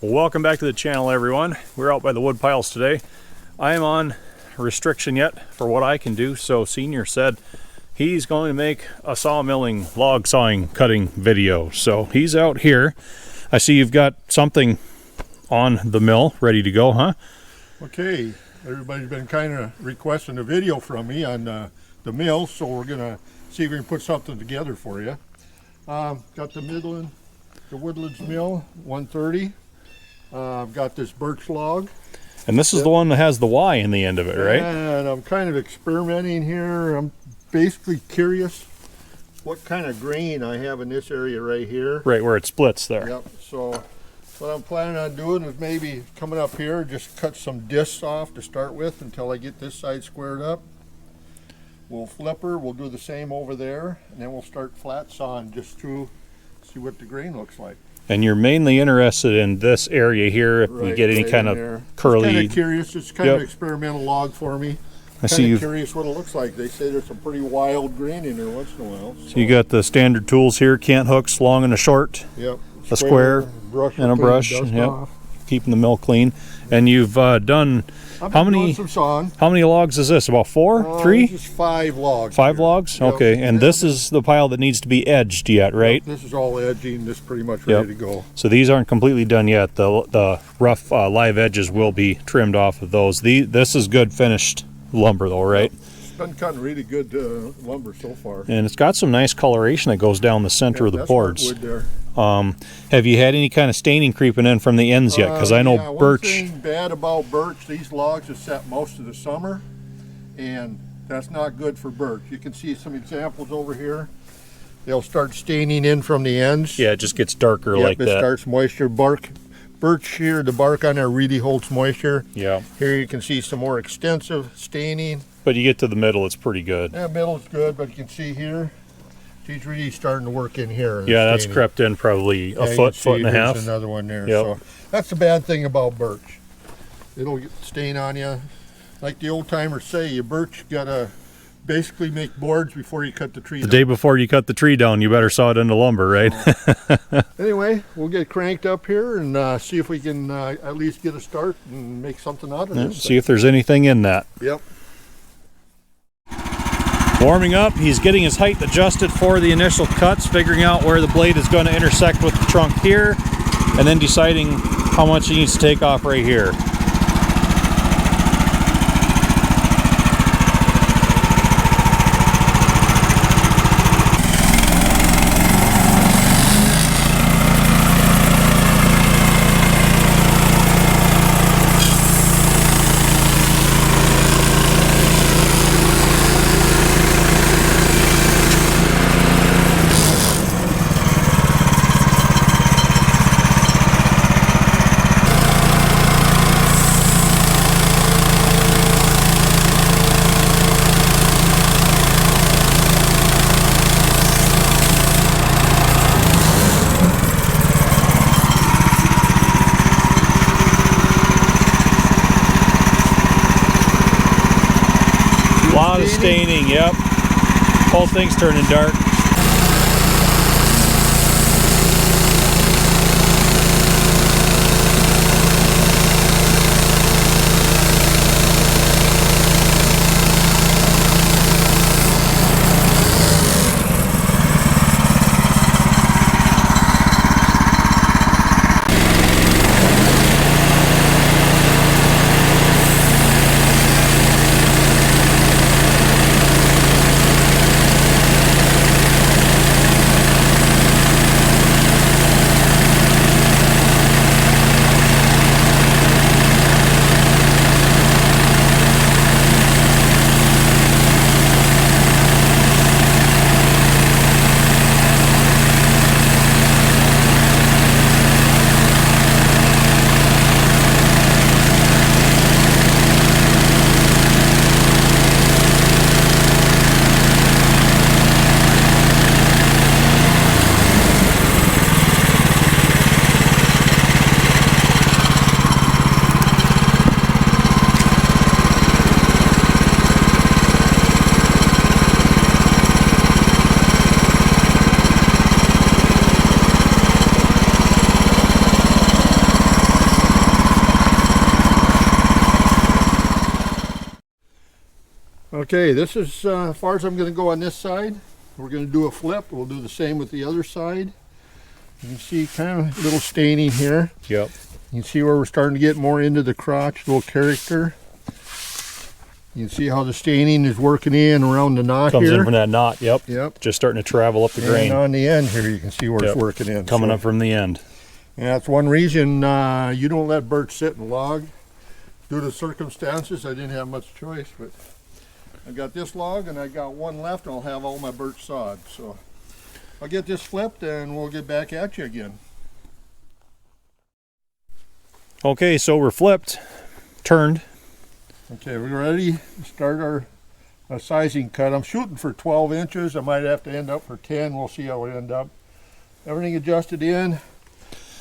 Welcome back to the channel, everyone. We're out by the wood piles today. I am on restriction yet for what I can do, so Senior said he's going to make a sawmilling, log sawing, cutting video. So he's out here. I see you've got something on the mill ready to go, huh? Okay, everybody's been kind of requesting a video from me on the mill, so we're gonna see if we can put something together for you. Got the Woodlands mill 130. I've got this birch log. And this is the one that has the Y in the end of it, right? And I'm kind of experimenting here. I'm basically curious what kind of grain I have in this area right here. Right where it splits there. Yep, so what I'm planning on doing is maybe coming up here, just cut some discs off to start with until I get this side squared up. We'll flip her, we'll do the same over there, and then we'll start flat sawing just to see what the grain looks like. And you're mainly interested in this area here, if you get any kind of curly... I'm kind of curious, it's kind of an experimental log for me. I see you're curious what it looks like. They say there's some pretty wild grain in there once in a while. So you got the standard tools here, cant hooks, long and a short. Yep. A square and a brush. Yep. Keeping the mill clean. And you've done how many logs is this? About four? Three? This is 5 logs. 5 logs? Yep. Okay. And this is the pile that needs to be edged yet, right? Yep. This is all edging. This is pretty much ready to go. So these aren't completely done yet. The rough live edges will be trimmed off of those. This is good finished lumber though, right? It's been cutting really good lumber so far. And it's got some nice coloration that goes down the center of the boards. Wood there. Have you had any kind of staining creeping in from the ends yet? Because I know birch. One thing bad about birch, these logs are set most of the summer, and that's not good for birch. You can see some examples over here. They'll start staining in from the ends. Yeah, it just gets darker like that. It starts moisture. Birch here, the bark on there really holds moisture. Yeah. Here you can see some more extensive staining. But you get to the middle, it's pretty good. Yeah, middle's good, but you can see here, she's really starting to work in here. Yeah, that's crept in probably a foot and a half. There's another one there. Yep. So that's the bad thing about birch. It'll stain on you. Like the old timers say, you birch gotta basically make boards before you cut the tree down. The day before you cut the tree down, you better saw it into lumber, right? Anyway, we'll get cranked up here and see if we can at least get a start and make something out of this. See if there's anything in that. Yep. Warming up, he's getting his height adjusted for the initial cuts, figuring out where the blade is going to intersect with the trunk here, and then deciding how much he needs to take off right here. A lot of staining, yep. Whole thing's turning dark. Okay, this is as far as I'm going to go on this side. We're going to do a flip. We'll do the same with the other side. You can see kind of a little staining here. Yep. You can see where we're starting to get more into the crotch, little character. You can see how the staining is working in around the knot Comes here. in from that knot, yep. Yep. Just starting to travel up the grain. And on the end here, you can see where it's working in. Coming up from the end. And that's one reason you don't let birch sit in a log. Due to circumstances, I didn't have much choice, but I got this log and I got one left, and I'll have all my birch sawed. So I'll get this flipped and we'll get back at you again. Okay, so we're flipped, turned. Okay, we're ready to start our sizing cut. I'm shooting for 12 inches. I might have to end up for 10. We'll see how we end up. Everything adjusted in.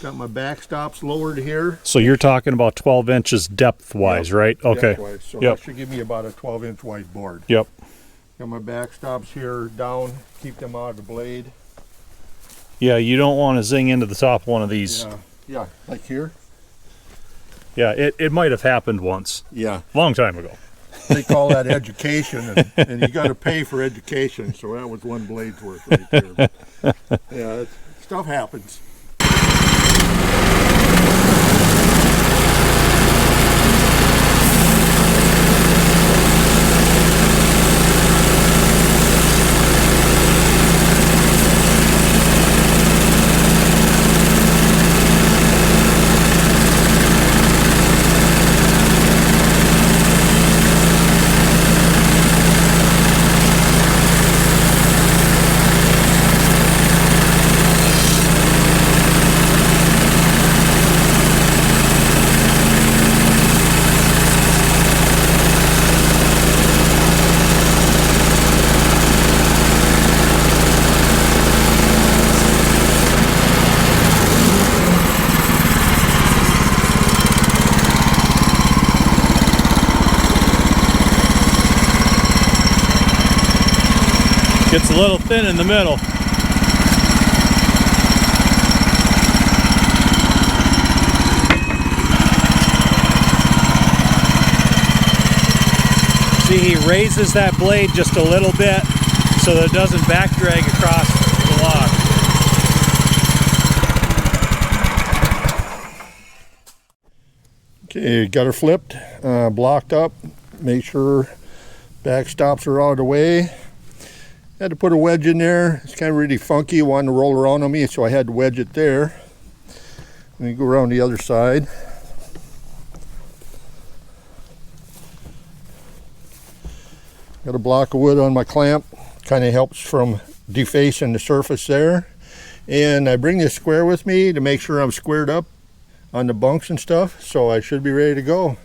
Got my backstops lowered here. So you're talking about 12 inches depth-wise, right? Okay. Depth-wise. So that should give me about a 12-inch wide board. Yep. Got my backstops here down. Keep them out of the blade. Yeah, you don't want to zing into the top of one of these. Yeah, like here. Yeah, it might have happened once. Yeah. Long time ago. They call that education, and you got to pay for education, so that was one blade's worth right there. But, yeah, stuff happens. Gets a little thin in the middle. See, he raises that blade just a little bit so that it doesn't back drag across the log. Okay, got her flipped, blocked up. Make sure backstops are out of the way. Had to put a wedge in there. It's kind of really funky. It wanted to roll around on me, so I had to wedge it there. Let me go around the other side. Got a block of wood on my clamp. Kind of helps from defacing the surface there. And I bring this square with me to make sure I'm squared up on the bunks and stuff, so I should be ready to go.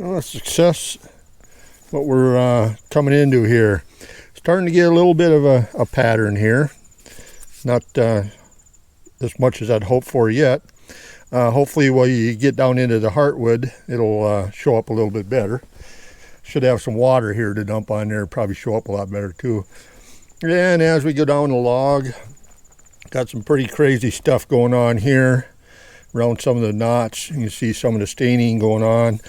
Well, success, what we're coming into here. Starting to get a little bit of a pattern here. Not as much as I'd hoped for yet. Hopefully when you get down into the heartwood, it'll show up a little bit better. Should have some water here to dump on there, probably show up a lot better too. And as we go down the log, got some pretty crazy stuff going on here around some of the knots. You can see some of the staining going on.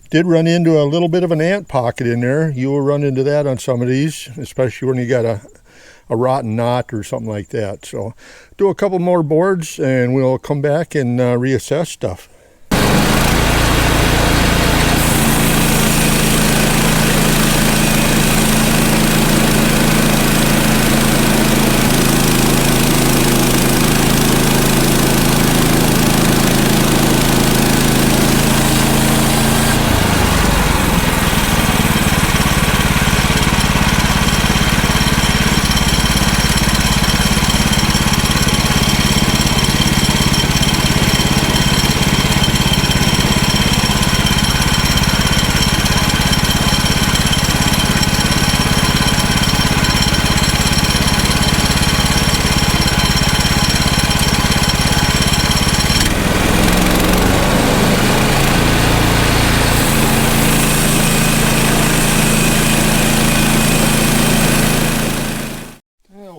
Did run into a little bit of an ant pocket in there. You will run into that on some of these, especially when you got a a rotten knot or something like that. So do a couple more boards and we'll come back and reassess stuff.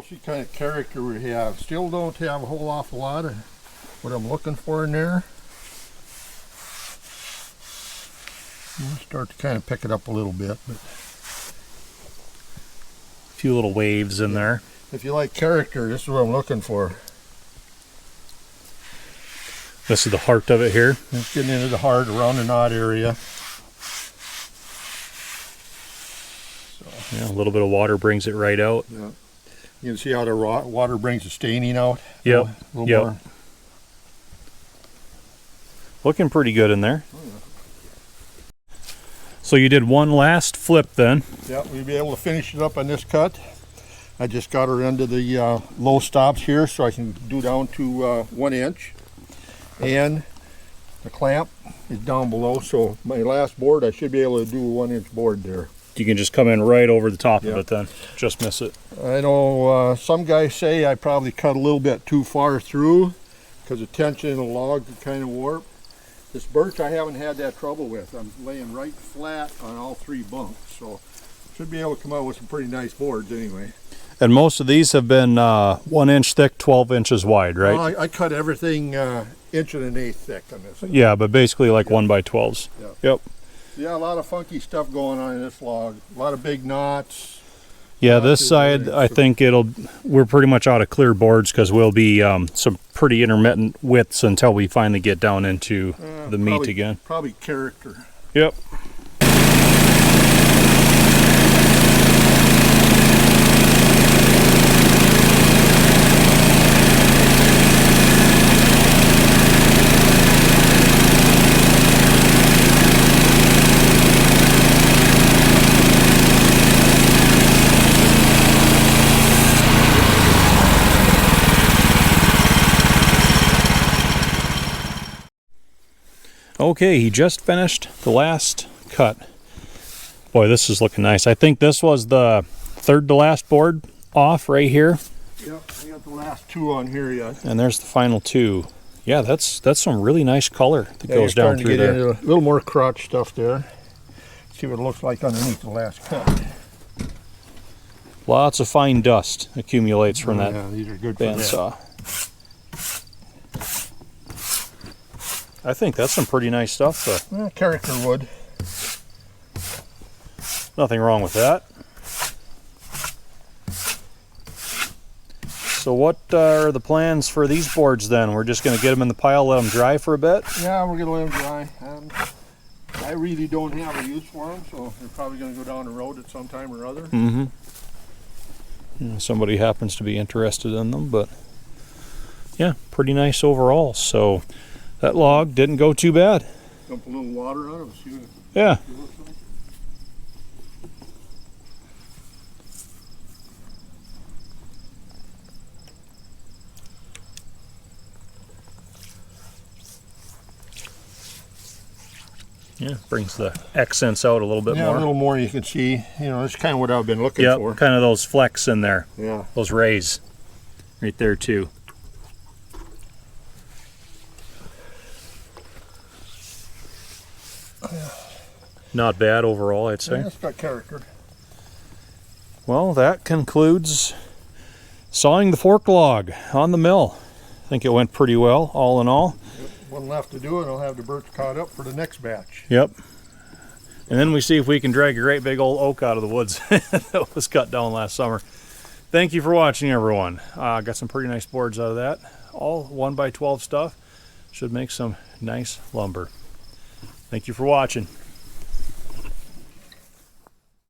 See kind of character we have. Still don't have a whole awful lot of what I'm looking for in there. We'll start to kind of pick it up a little bit, but A few little waves in there. If you like character, this is what I'm looking for. This is the heart of it here. It's getting into the heart, around the knot area. So, Yeah, a little bit of water brings it right out. yeah. You can see how the water brings the staining out. Yep. A little Yep. more. Looking pretty good in there. Oh, yeah. So you did one last flip then. Yeah, we'll be able to finish it up on this cut. I just got her into the low stops here so I can do down to 1 inch. And the clamp is down below, so my last board I should be able to do a 1 inch board there. You can just come in right over the top of Yeah. it then. Just miss it. I know some guys say I probably cut a little bit too far through because the tension in the log could kind of warp. This birch I haven't had that trouble with. I'm laying right flat on all 3 bunks, so should be able to come out with some pretty nice boards anyway. And most of these have been 1 inch thick, 12 inches wide, right? Well, I cut everything 1.125 thick on this. Yeah, but basically like 1 by 12s. Yeah. Yep. Yeah, a lot of funky stuff going on in this log. A lot of big knots. Yeah, Knots this is side, very I think we're pretty much out of clear boards because we'll be some pretty intermittent widths until we finally get down into the meat probably, again. Probably character. Yep. Okay, he just finished the last cut. Boy, this is looking nice. I think this was the third to last board off right here. Yep, I got the last 2 on here yet. And there's the final 2. Yeah, that's some really nice color that goes down through there. Into a little more crotch stuff there. See what it looks like underneath the last cut. Lots of fine dust accumulates from that Yeah, these are good for that. bandsaw. I think that's some pretty nice stuff, though. Well, character wood. Nothing wrong with that. So what are the plans for these boards then? We're just going to get them in the pile, let them dry for a bit? Yeah, we're going to let them dry. I really don't have a use for them, so they're probably going to go down the road at some time or other. Mm-hmm. You know, somebody happens to be interested in them, but yeah, pretty nice overall. So that log didn't go too bad. Dump a little water on them, see what Yeah. it looks like. Yeah, brings the accents out a little bit Yeah, more. a little more you can see. You know, that's kind of what I've been looking Yep, for. kind of those flecks in there, Yeah. those rays right there too. Not bad overall, I'd say. Yeah, it's got character. Well, that concludes sawing the fork log on the mill. I think it went pretty well, all in all. One left to do, and I'll have the birch caught up for the next batch. Yep. And then we see if we can drag a great big old oak out of the woods that was cut down last summer. Thank you for watching, everyone. Got some pretty nice boards out of that. All 1x12 stuff. Should make some nice lumber. Thank you for watching.